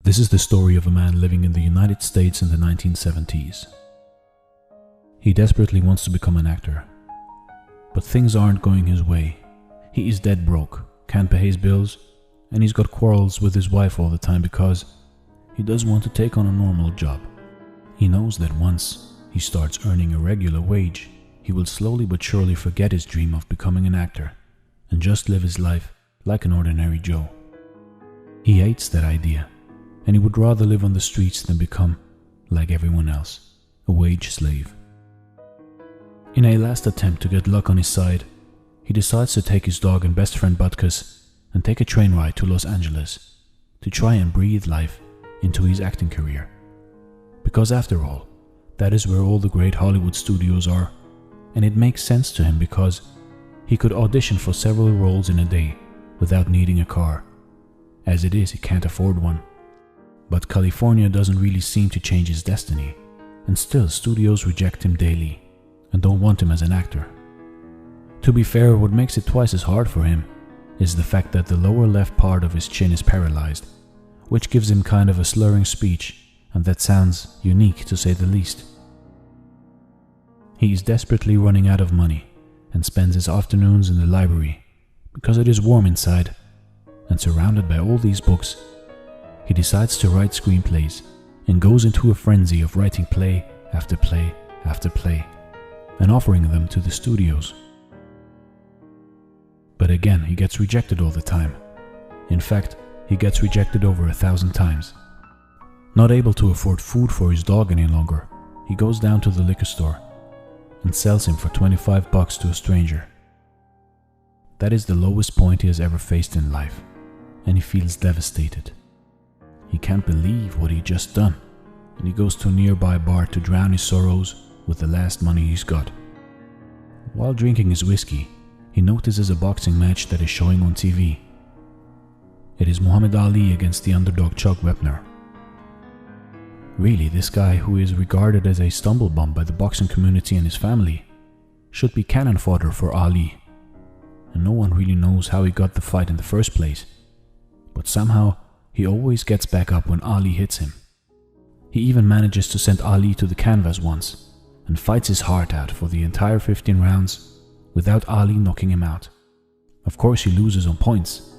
This is the story of a man living in the United States in the 1970s. He desperately wants to become an actor, but things aren't going his way. He is dead broke, can't pay his bills, and he's got quarrels with his wife all the time because he doesn't want to take on a normal job. He knows that once he starts earning a regular wage, he will slowly but surely forget his dream of becoming an actor and just live his life like an ordinary Joe. He hates that idea, and he would rather live on the streets than become, like everyone else, a wage slave. In a last attempt to get luck on his side, he decides to take his dog and best friend Butkus and take a train ride to Los Angeles to try and breathe life into his acting career. Because after all, that is where all the great Hollywood studios are, and it makes sense to him because he could audition for several roles in a day without needing a car. As it is, he can't afford one. But California doesn't really seem to change his destiny, and still studios reject him daily and don't want him as an actor. To be fair, what makes it twice as hard for him is the fact that the lower left part of his chin is paralyzed, which gives him kind of a slurring speech, and that sounds unique to say the least. He is desperately running out of money and spends his afternoons in the library because it is warm inside, and surrounded by all these books, he decides to write screenplays and goes into a frenzy of writing play after play after play and offering them to the studios. But again, he gets rejected all the time. In fact, he gets rejected over 1,000 times. Not able to afford food for his dog any longer, he goes down to the liquor store and sells him for $25 to a stranger. That is the lowest point he has ever faced in life, and he feels devastated. He can't believe what he just done, and he goes to a nearby bar to drown his sorrows with the last money he's got. While drinking his whiskey, he notices a boxing match that is showing on TV. It is Muhammad Ali against the underdog Chuck Wepner. Really, this guy, who is regarded as a stumblebum by the boxing community and his family, should be cannon fodder for Ali, and no one really knows how he got the fight in the first place, but somehow he always gets back up when Ali hits him. He even manages to send Ali to the canvas once and fights his heart out for the entire 15 rounds without Ali knocking him out. Of course he loses on points,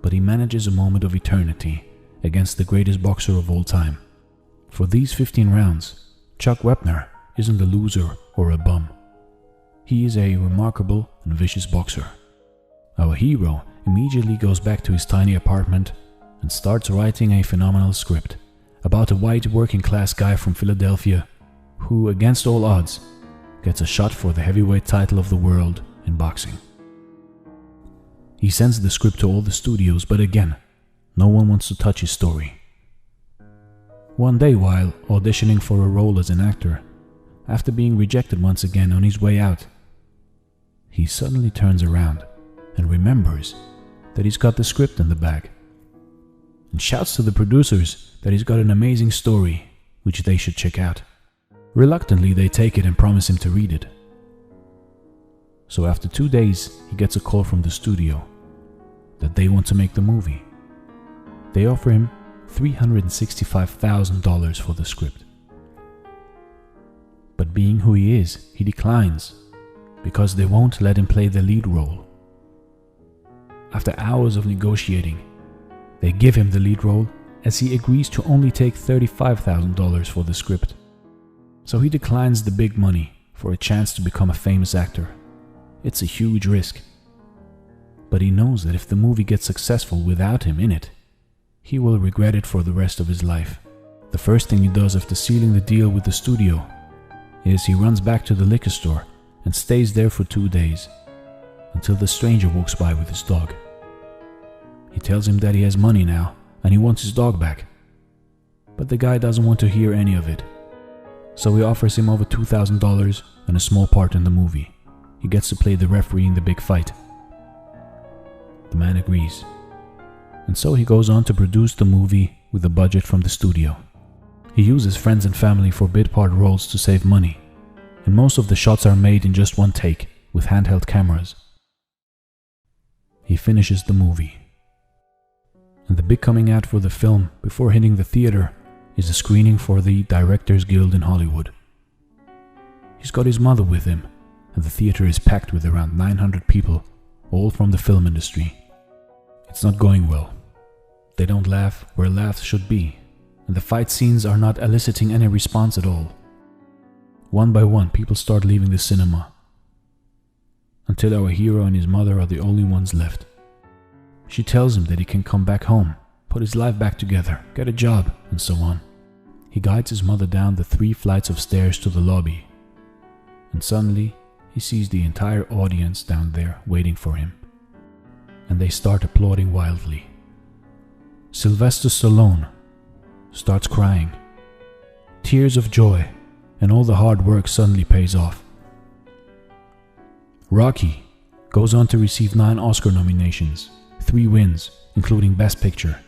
but he manages a moment of eternity against the greatest boxer of all time. For these 15 rounds, Chuck Wepner isn't a loser or a bum. He is a remarkable and vicious boxer. Our hero immediately goes back to his tiny apartment and starts writing a phenomenal script about a white working-class guy from Philadelphia who, against all odds, gets a shot for the heavyweight title of the world in boxing. He sends the script to all the studios, but again, no one wants to touch his story. One day, while auditioning for a role as an actor, after being rejected once again on his way out, he suddenly turns around and remembers that he's got the script in the bag, and shouts to the producers that he's got an amazing story which they should check out. Reluctantly, they take it and promise him to read it. So after 2 days, he gets a call from the studio that they want to make the movie. They offer him $365,000 for the script. But being who he is, he declines because they won't let him play the lead role. After hours of negotiating, they give him the lead role as he agrees to only take $35,000 for the script. So he declines the big money for a chance to become a famous actor. It's a huge risk. But he knows that if the movie gets successful without him in it, he will regret it for the rest of his life. The first thing he does after sealing the deal with the studio is he runs back to the liquor store and stays there for 2 days until the stranger walks by with his dog. He tells him that he has money now and he wants his dog back. But the guy doesn't want to hear any of it. So he offers him over $2,000 and a small part in the movie. He gets to play the referee in the big fight. The man agrees. And so he goes on to produce the movie with a budget from the studio. He uses friends and family for bit part roles to save money, and most of the shots are made in just one take with handheld cameras. He finishes the movie. and the big coming out for the film before hitting the theater is a screening for the Directors Guild in Hollywood. He's got his mother with him, and the theater is packed with around 900 people, all from the film industry. It's not going well. They don't laugh where laughs should be, and the fight scenes are not eliciting any response at all. One by one, people start leaving the cinema, until our hero and his mother are the only ones left. She tells him that he can come back home, put his life back together, get a job, and so on. He guides his mother down the 3 flights of stairs to the lobby, and suddenly he sees the entire audience down there waiting for him, and they start applauding wildly. Sylvester Stallone starts crying. Tears of joy, and all the hard work suddenly pays off. Rocky goes on to receive 9 Oscar nominations, 3 wins, including Best Picture.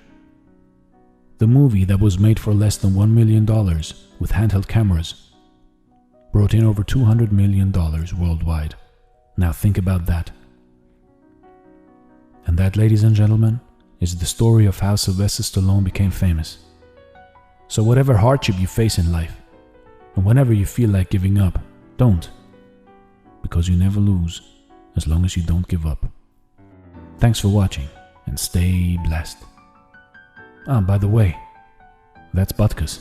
The movie that was made for less than $1 million with handheld cameras brought in over $200 million worldwide. Now think about that. And that, ladies and gentlemen, is the story of how Sylvester Stallone became famous. So whatever hardship you face in life, and whenever you feel like giving up, don't. Because you never lose as long as you don't give up. Thanks for watching, and stay blessed. By the way, that's Butkus.